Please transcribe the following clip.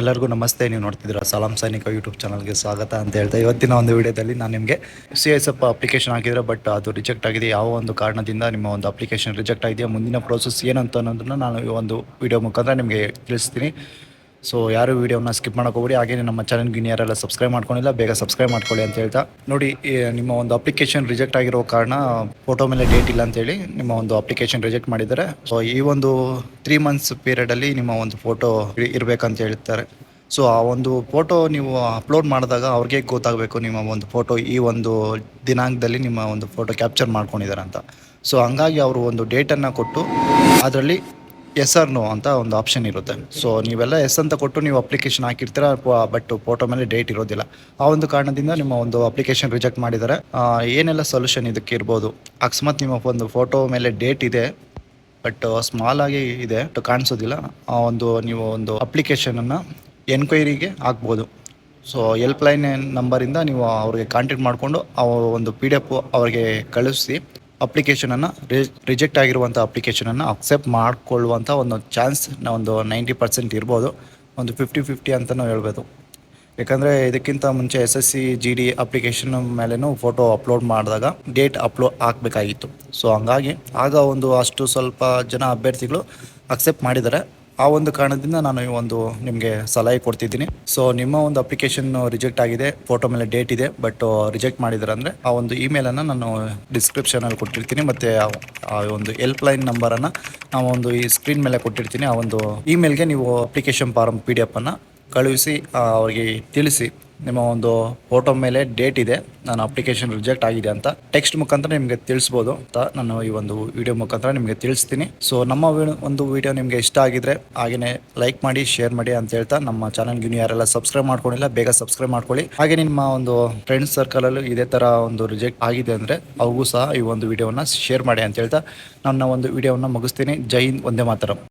ಎಲ್ಲರಿಗೂ ನಮಸ್ತೆ. ನೀವು ನೋಡ್ತಿದ್ದೀರಾ ಸಲಾಂ ಸೈನಿಕ ಯೂಟ್ಯೂಬ್ ಚಾನಲ್ಗೆ ಸ್ವಾಗತ ಅಂತ ಹೇಳ್ತಾ, ಇವತ್ತಿನ ಒಂದು ವಿಡಿಯೋದಲ್ಲಿ ನಾನು ನಿಮಗೆ CSF ಅಪ್ಲಿಕೇಶನ್ ಹಾಕಿದರೆ ಬಟ್ ಅದು ರಿಜೆಕ್ಟ್ ಆಗಿದೆ. ಯಾವ ಒಂದು ಕಾರಣದಿಂದ ನಿಮ್ಮ ಒಂದು ಅಪ್ಲಿಕೇಶನ್ ರಿಜೆಕ್ಟ್ ಆಗಿದೆಯಾ, ಮುಂದಿನ ಪ್ರೋಸೆಸ್ ಏನಂತ ಅನ್ನೋದನ್ನು ನಾನು ಈ ಒಂದು ವಿಡಿಯೋ ಮುಖಾಂತರ ನಿಮಗೆ ತಿಳಿಸ್ತೀನಿ. ಸೊ ಯಾರು ವಿಡಿಯೋನ ಸ್ಕಿಪ್ ಮಾಡೋಕೆ ಹೋಗ್ಬೇಡಿ. ಹಾಗೆ ನಮ್ಮ ಚಾನಲ್ಗೆ ಯಾರೆಲ್ಲ ಸಬ್ಸ್ಕ್ರೈಬ್ ಮಾಡ್ಕೊಂಡಿಲ್ಲ ಬೇಗ ಸಬ್ಸ್ಕ್ರೈಬ್ ಮಾಡ್ಕೊಳ್ಳಿ ಅಂತ ಹೇಳ್ತಾ, ನೋಡಿ ನಿಮ್ಮ ಒಂದು ಅಪ್ಲಿಕೇಶನ್ ರಿಜೆಕ್ಟ್ ಆಗಿರೋ ಕಾರಣ ಫೋಟೋ ಮೇಲೆ ಡೇಟ್ ಇಲ್ಲ ಅಂತೇಳಿ ನಿಮ್ಮ ಒಂದು ಅಪ್ಲಿಕೇಶನ್ ರಿಜೆಕ್ಟ್ ಮಾಡಿದ್ದಾರೆ. ಸೊ ಈ ಒಂದು 3 months ಪೀರಿಯಡಲ್ಲಿ ನಿಮ್ಮ ಒಂದು ಫೋಟೋ ಇರಬೇಕಂತ ಹೇಳ್ತಾರೆ. ಸೊ ಆ ಒಂದು ಫೋಟೋ ನೀವು ಅಪ್ಲೋಡ್ ಮಾಡಿದಾಗ ಅವ್ರಿಗೆ ಗೊತ್ತಾಗಬೇಕು ನಿಮ್ಮ ಒಂದು ಫೋಟೋ ಈ ಒಂದು ದಿನಾಂಕದಲ್ಲಿ ನಿಮ್ಮ ಒಂದು ಫೋಟೋ ಕ್ಯಾಪ್ಚರ್ ಮಾಡ್ಕೊಂಡಿದ್ದಾರೆ ಅಂತ. ಸೊ ಹಂಗಾಗಿ ಅವರು ಒಂದು ಡೇಟನ್ನು ಕೊಟ್ಟು ಅದರಲ್ಲಿ ಎಸ್ ಆರ್ ನೋ ಅಂತ ಒಂದು ಆಪ್ಷನ್ ಇರುತ್ತೆ. ಸೊ ನೀವೆಲ್ಲ ಎಸ್ ಅಂತ ಕೊಟ್ಟು ನೀವು ಅಪ್ಲಿಕೇಶನ್ ಹಾಕಿರ್ತೀರ, ಬಟ್ ಫೋಟೋ ಮೇಲೆ ಡೇಟ್ ಇರೋದಿಲ್ಲ. ಆ ಒಂದು ಕಾರಣದಿಂದ ನಿಮ್ಮ ಒಂದು ಅಪ್ಲಿಕೇಶನ್ ರಿಜೆಕ್ಟ್ ಮಾಡಿದ್ದಾರೆ. ಏನೆಲ್ಲ ಸೊಲ್ಯೂಷನ್ ಇದಕ್ಕೆ ಇರ್ಬೋದು, ಅಕಸ್ಮಾತ್ ನಿಮ್ಮ ಒಂದು ಫೋಟೋ ಮೇಲೆ ಡೇಟ್ ಇದೆ ಬಟ್ ಸ್ಮಾಲ್ ಆಗಿ ಇದೆ ಕಾಣಿಸೋದಿಲ್ಲ, ಆ ಒಂದು ನೀವು ಒಂದು ಅಪ್ಲಿಕೇಶನನ್ನು ಎನ್ಕ್ವೈರಿಗೆ ಹಾಕ್ಬೋದು. ಸೊ ಹೆಲ್ಪ್ಲೈನ್ ನಂಬರಿಂದ ನೀವು ಅವ್ರಿಗೆ ಕಾಂಟ್ಯಾಕ್ಟ್ ಮಾಡಿಕೊಂಡು ಅವ್ರ ಒಂದು PDF ಅವರಿಗೆ ಕಳಿಸಿ ಅಪ್ಲಿಕೇಶನನ್ನು ರಿಜೆಕ್ಟ್ ಆಗಿರುವಂಥ ಅಪ್ಲಿಕೇಶನನ್ನು ಅಕ್ಸೆಪ್ಟ್ ಮಾಡಿಕೊಳ್ಳುವಂಥ ಒಂದು ಚಾನ್ಸ್ ಒಂದು 90% ಇರ್ಬೋದು, ಒಂದು 50-50 ಅಂತಲೂ ಹೇಳ್ಬೋದು. ಯಾಕಂದರೆ ಇದಕ್ಕಿಂತ ಮುಂಚೆ SSC GD ಅಪ್ಲಿಕೇಶನ್ ಮೇಲೂ ಫೋಟೋ ಅಪ್ಲೋಡ್ ಮಾಡಿದಾಗ ಡೇಟ್ ಹಾಕಬೇಕಾಗಿತ್ತು. ಸೊ ಹಂಗಾಗಿ ಆಗ ಒಂದು ಅಷ್ಟು ಸ್ವಲ್ಪ ಜನ ಅಭ್ಯರ್ಥಿಗಳು ಅಕ್ಸೆಪ್ಟ್ ಮಾಡಿದ್ದಾರೆ. ಆ ಒಂದು ಕಾರಣದಿಂದ ನಾನು ಈ ಒಂದು ನಿಮಗೆ ಸಲಹೆ ಕೊಡ್ತಿದ್ದೀನಿ. ಸೊ ನಿಮ್ಮ ಒಂದು ಅಪ್ಲಿಕೇಶನ್ ರಿಜೆಕ್ಟ್ ಆಗಿದೆ, ಫೋಟೋ ಮೇಲೆ ಡೇಟ್ ಇದೆ ಬಟ್ ರಿಜೆಕ್ಟ್ ಮಾಡಿದ್ದಾರೆ ಅಂದರೆ ಆ ಒಂದು ಇಮೇಲನ್ನು ನಾನು ಡಿಸ್ಕ್ರಿಪ್ಷನಲ್ಲಿ ಕೊಟ್ಟಿರ್ತೀನಿ, ಮತ್ತು ಆ ಒಂದು ಹೆಲ್ಪ್ಲೈನ್ ನಂಬರನ್ನು ನಾವು ಒಂದು ಈ ಸ್ಕ್ರೀನ್ ಮೇಲೆ ಕೊಟ್ಟಿರ್ತೀನಿ. ಆ ಒಂದು ಇಮೇಲ್ಗೆ ನೀವು ಅಪ್ಲಿಕೇಶನ್ ಫಾರಮ್ PDF ಕಳುಹಿಸಿ ಅವರಿಗೆ ತಿಳಿಸಿ ನಿಮ್ಮ ಒಂದು ಫೋಟೋ ಮೇಲೆ ಡೇಟ್ ಇದೆ, ನಾನು ಅಪ್ಲಿಕೇಶನ್ ರಿಜೆಕ್ಟ್ ಆಗಿದೆ ಅಂತ ಟೆಕ್ಸ್ಟ್ ಮುಖಾಂತರ ನಿಮಗೆ ತಿಳಿಸ್ಬೋದು ಅಂತ ನಾನು ಈ ಒಂದು ವಿಡಿಯೋ ಮುಖಾಂತರ ನಿಮಗೆ ತಿಳಿಸ್ತೀನಿ. ಸೊ ನಮ್ಮ ಒಂದು ವಿಡಿಯೋ ನಿಮಗೆ ಇಷ್ಟ ಆಗಿದ್ರೆ ಹಾಗೆಯೇ ಲೈಕ್ ಮಾಡಿ, ಶೇರ್ ಮಾಡಿ ಅಂತ ಹೇಳ್ತಾ, ನಮ್ಮ ಚಾನಲ್ಗೆ ಯಾರೆಲ್ಲ ಸಬ್ಸ್ಕ್ರೈಬ್ ಮಾಡ್ಕೊಂಡಿಲ್ಲ ಬೇಗ ಸಬ್ಸ್ಕ್ರೈಬ್ ಮಾಡ್ಕೊಳ್ಳಿ. ಹಾಗೆ ನಿಮ್ಮ ಒಂದು ಫ್ರೆಂಡ್ಸ್ ಸರ್ಕಲಲ್ಲೂ ಇದೇ ಥರ ಒಂದು ರಿಜೆಕ್ಟ್ ಆಗಿದೆ ಅಂದರೆ ಅವ್ರಿಗೂ ಸಹ ಈ ಒಂದು ವಿಡಿಯೋನ ಶೇರ್ ಮಾಡಿ ಅಂತ ಹೇಳ್ತಾ ನನ್ನ ಒಂದು ವಿಡಿಯೋವನ್ನು ಮುಗಿಸ್ತೀನಿ. ಜೈ ಹಿಂದ್, ವಂದೇ ಮಾತರಂ.